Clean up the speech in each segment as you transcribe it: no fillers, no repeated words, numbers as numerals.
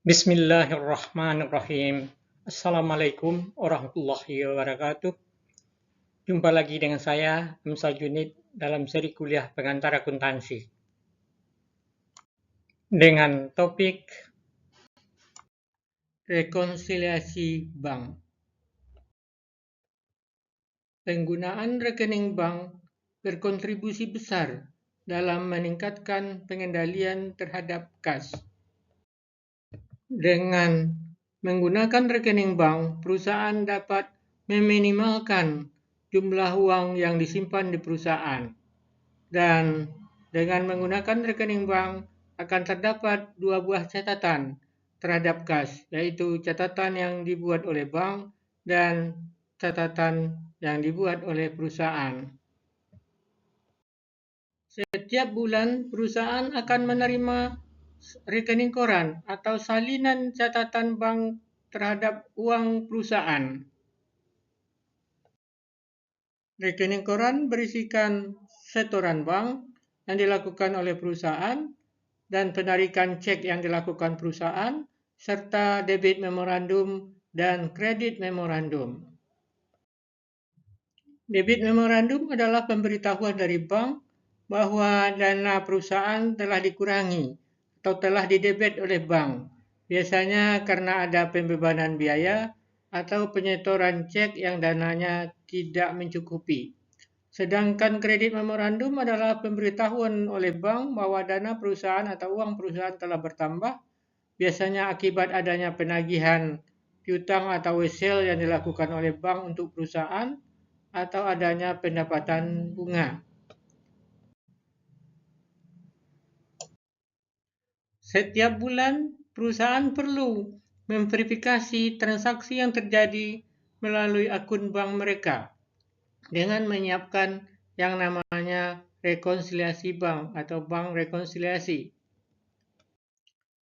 Bismillahirrahmanirrahim. Assalamualaikum warahmatullahi wabarakatuh. Jumpa lagi dengan saya, Amsal Junid, dalam seri kuliah pengantar akuntansi. Dengan topik rekonsiliasi bank. Penggunaan rekening bank berkontribusi besar dalam meningkatkan pengendalian terhadap kas. Dengan menggunakan rekening bank, perusahaan dapat meminimalkan jumlah uang yang disimpan di perusahaan. Dan dengan menggunakan rekening bank akan terdapat dua buah catatan terhadap kas, yaitu catatan yang dibuat oleh bank dan catatan yang dibuat oleh perusahaan. Setiap bulan, perusahaan akan menerima rekening koran atau salinan catatan bank terhadap uang perusahaan. Rekening koran berisikan setoran bank yang dilakukan oleh perusahaan dan penarikan cek yang dilakukan perusahaan, serta debit memorandum dan kredit memorandum. Debit memorandum adalah pemberitahuan dari bank bahwa dana perusahaan telah dikurangi atau telah didebit oleh bank, biasanya karena ada pembebanan biaya atau penyetoran cek yang dananya tidak mencukupi. Sedangkan kredit memorandum adalah pemberitahuan oleh bank bahwa dana perusahaan atau uang perusahaan telah bertambah, biasanya akibat adanya penagihan piutang atau wesel yang dilakukan oleh bank untuk perusahaan atau adanya pendapatan bunga. Setiap bulan, perusahaan perlu memverifikasi transaksi yang terjadi melalui akun bank mereka dengan menyiapkan yang namanya rekonsiliasi bank atau bank rekonsiliasi.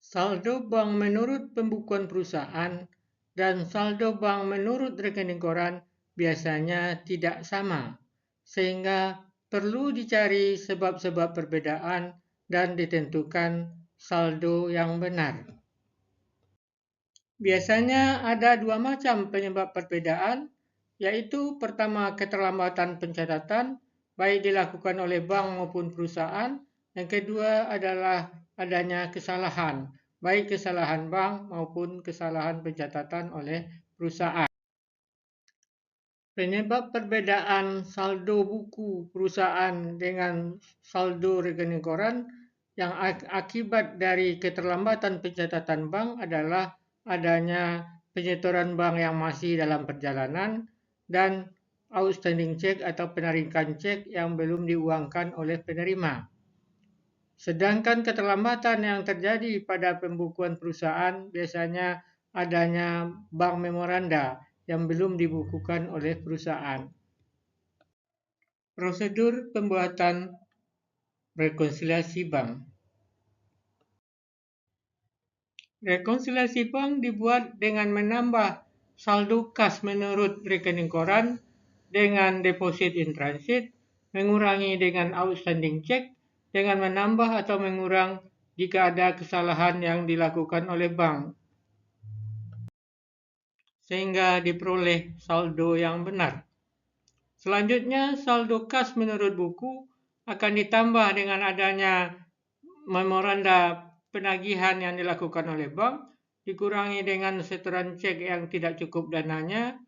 Saldo bank menurut pembukuan perusahaan dan saldo bank menurut rekening koran biasanya tidak sama, sehingga perlu dicari sebab-sebab perbedaan dan ditentukan saldo yang benar. Biasanya ada dua macam penyebab perbedaan, yaitu pertama keterlambatan pencatatan, baik dilakukan oleh bank maupun perusahaan. Yang kedua adalah adanya kesalahan, baik kesalahan bank maupun kesalahan pencatatan oleh perusahaan. Penyebab perbedaan saldo buku perusahaan dengan saldo rekening koran yang akibat dari keterlambatan pencatatan bank adalah adanya penyetoran bank yang masih dalam perjalanan dan outstanding check atau penarikan cek yang belum diuangkan oleh penerima. Sedangkan keterlambatan yang terjadi pada pembukuan perusahaan biasanya adanya bank memoranda yang belum dibukukan oleh perusahaan. Prosedur pembuatan rekonsiliasi bank. Rekonsiliasi bank dibuat dengan menambah saldo kas menurut rekening koran dengan deposit in transit, mengurangi dengan outstanding check, dengan menambah atau mengurang jika ada kesalahan yang dilakukan oleh bank, sehingga diperoleh saldo yang benar. Selanjutnya, saldo kas menurut buku akan ditambah dengan adanya memoranda penagihan yang dilakukan oleh bank, dikurangi dengan setoran cek yang tidak cukup dananya,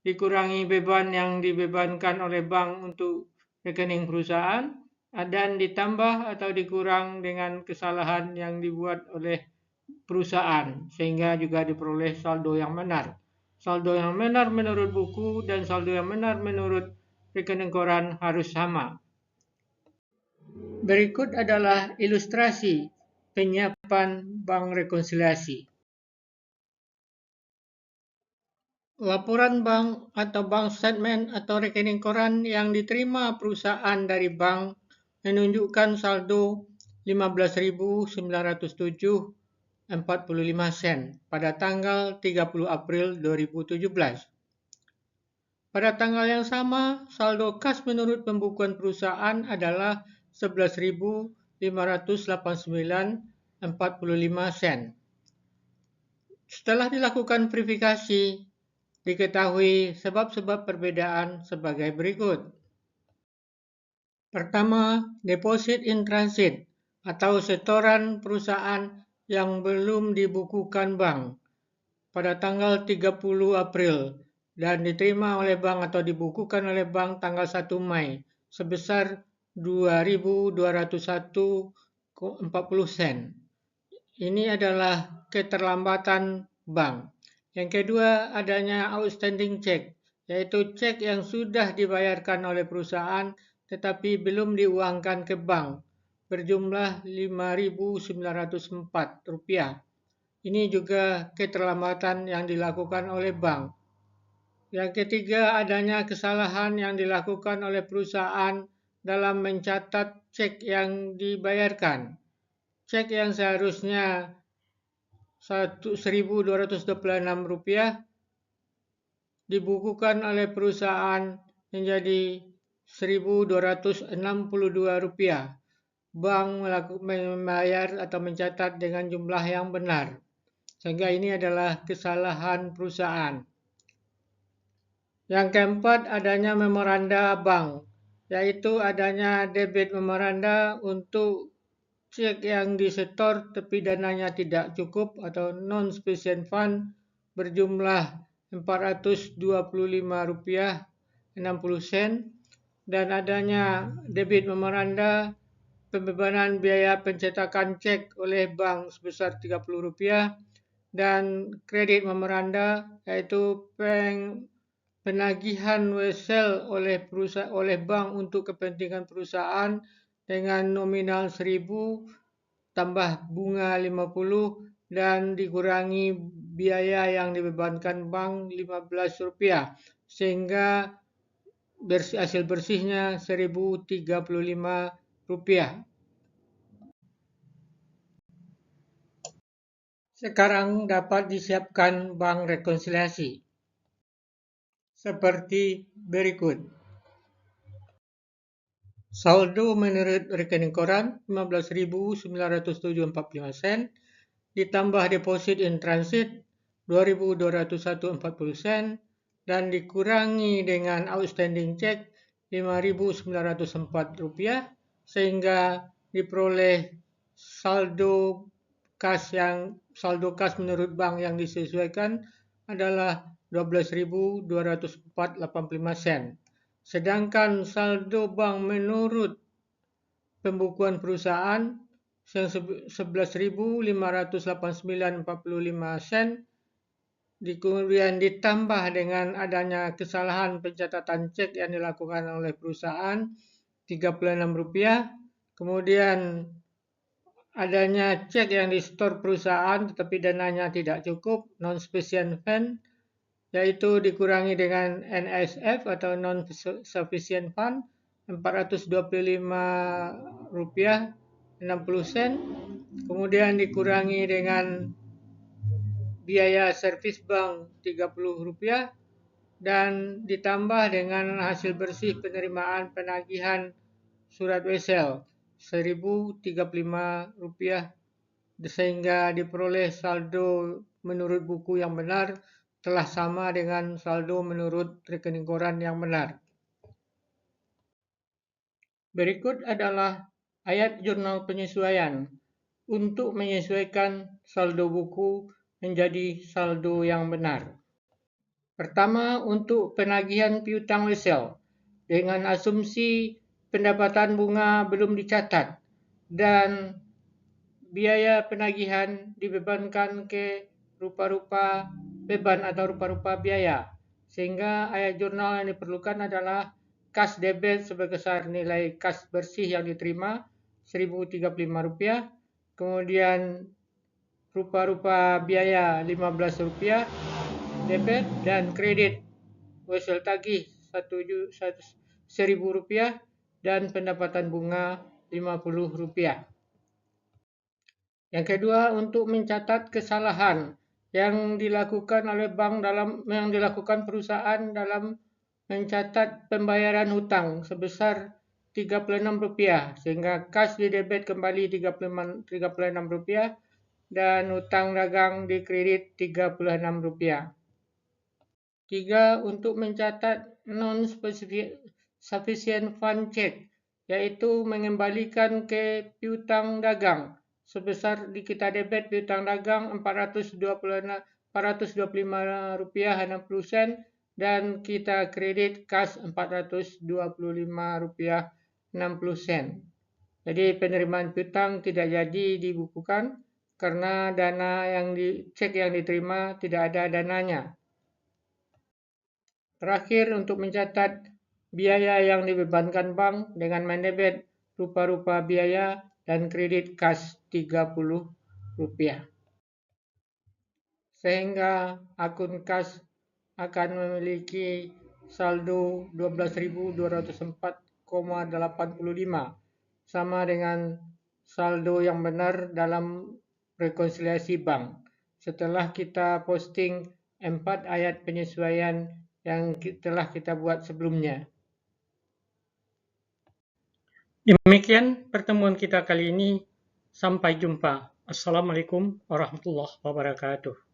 dikurangi beban yang dibebankan oleh bank untuk rekening perusahaan, dan ditambah atau dikurang dengan kesalahan yang dibuat oleh perusahaan, sehingga juga diperoleh saldo yang benar. Saldo yang benar menurut buku dan saldo yang benar menurut rekening koran harus sama. Berikut adalah ilustrasi penyiapan bank rekonsiliasi. Laporan bank atau bank statement atau rekening koran yang diterima perusahaan dari bank menunjukkan saldo 15.907,45 sen pada tanggal 30 April 2017. Pada tanggal yang sama, saldo kas menurut pembukuan perusahaan adalah 11.589,45 sen. Setelah dilakukan verifikasi, diketahui sebab-sebab perbedaan sebagai berikut. Pertama, deposit in transit atau setoran perusahaan yang belum dibukukan bank pada tanggal 30 April dan diterima oleh bank atau dibukukan oleh bank tanggal 1 Mei sebesar 2.201,40 sen. Ini adalah keterlambatan bank. Yang kedua, adanya outstanding check, yaitu cek yang sudah dibayarkan oleh perusahaan tetapi belum diuangkan ke bank berjumlah Rp5.904. Ini juga keterlambatan yang dilakukan oleh bank. Yang ketiga, adanya kesalahan yang dilakukan oleh perusahaan dalam mencatat cek yang dibayarkan. Cek yang seharusnya Rp1.226 dibukukan oleh perusahaan menjadi Rp1.262. Bank membayar atau mencatat dengan jumlah yang benar. Sehingga ini adalah kesalahan perusahaan. Yang keempat, adanya memoranda bank, yaitu adanya debit memoranda untuk cek yang disetor tapi dananya tidak cukup atau non-sufficient fund berjumlah Rp425,60 dan adanya debit memoranda pembebanan biaya pencetakan cek oleh bank sebesar Rp30 dan kredit memoranda yaitu penagihan wesel oleh bank untuk kepentingan perusahaan dengan nominal 1.000 tambah bunga 50 dan dikurangi biaya yang dibebankan bank Rp15 sehingga hasil bersihnya Rp1.035. Sekarang dapat disiapkan bank rekonsiliasi seperti berikut. Saldo menurut rekening koran Rp15.907,45 sen ditambah deposit in transit Rp2.201,40 sen dan dikurangi dengan outstanding check Rp5.904 sehingga diperoleh saldo kas menurut bank yang disesuaikan adalah Rp12.204,85 sen. Sedangkan saldo bank menurut pembukuan perusahaan yang Rp11.589,45 sen kemudian ditambah dengan adanya kesalahan pencatatan cek yang dilakukan oleh perusahaan Rp36, kemudian adanya cek yang disetor perusahaan tetapi dananya tidak cukup, non-sufficient fund, yaitu dikurangi dengan NSF atau non-sufficient fund Rp425,60, kemudian dikurangi dengan biaya servis bank Rp30 dan ditambah dengan hasil bersih penerimaan penagihan surat wesel Rp1.035 sehingga diperoleh saldo menurut buku yang benar telah sama dengan saldo menurut rekening koran yang benar. Berikut adalah ayat jurnal penyesuaian untuk menyesuaikan saldo buku menjadi saldo yang benar. Pertama, untuk penagihan piutang wesel dengan asumsi pendapatan bunga belum dicatat dan biaya penagihan dibebankan ke rupa-rupa beban atau rupa-rupa biaya, sehingga ayat jurnal yang diperlukan adalah kas debit sebesar nilai kas bersih yang diterima Rp1.035, kemudian rupa-rupa biaya Rp15 debit dan kredit wesel tagih Rp1.000 dan pendapatan bunga Rp50. Yang kedua, untuk mencatat kesalahan yang dilakukan oleh perusahaan dalam mencatat pembayaran hutang sebesar Rp36 sehingga kas didebit kembali Rp36 dan utang dagang di kredit Rp36. 3. Untuk mencatat non-sufficient fund check, yaitu mengembalikan ke piutang dagang sebesar kita debit piutang dagang Rp425.60 dan kita kredit kas Rp425.60. Jadi penerimaan piutang tidak jadi dibukukan karena dana yang cek yang diterima tidak ada dananya. Terakhir, untuk mencatat biaya yang dibebankan bank dengan mendebit rupa-rupa biaya dan kredit kas Rp30. Sehingga akun kas akan memiliki saldo Rp12.204,85 sama dengan saldo yang benar dalam rekonsiliasi bank. Setelah kita posting 4 ayat penyesuaian yang telah kita buat sebelumnya. Demikian pertemuan kita kali ini. Sampai jumpa. Assalamualaikum warahmatullahi wabarakatuh.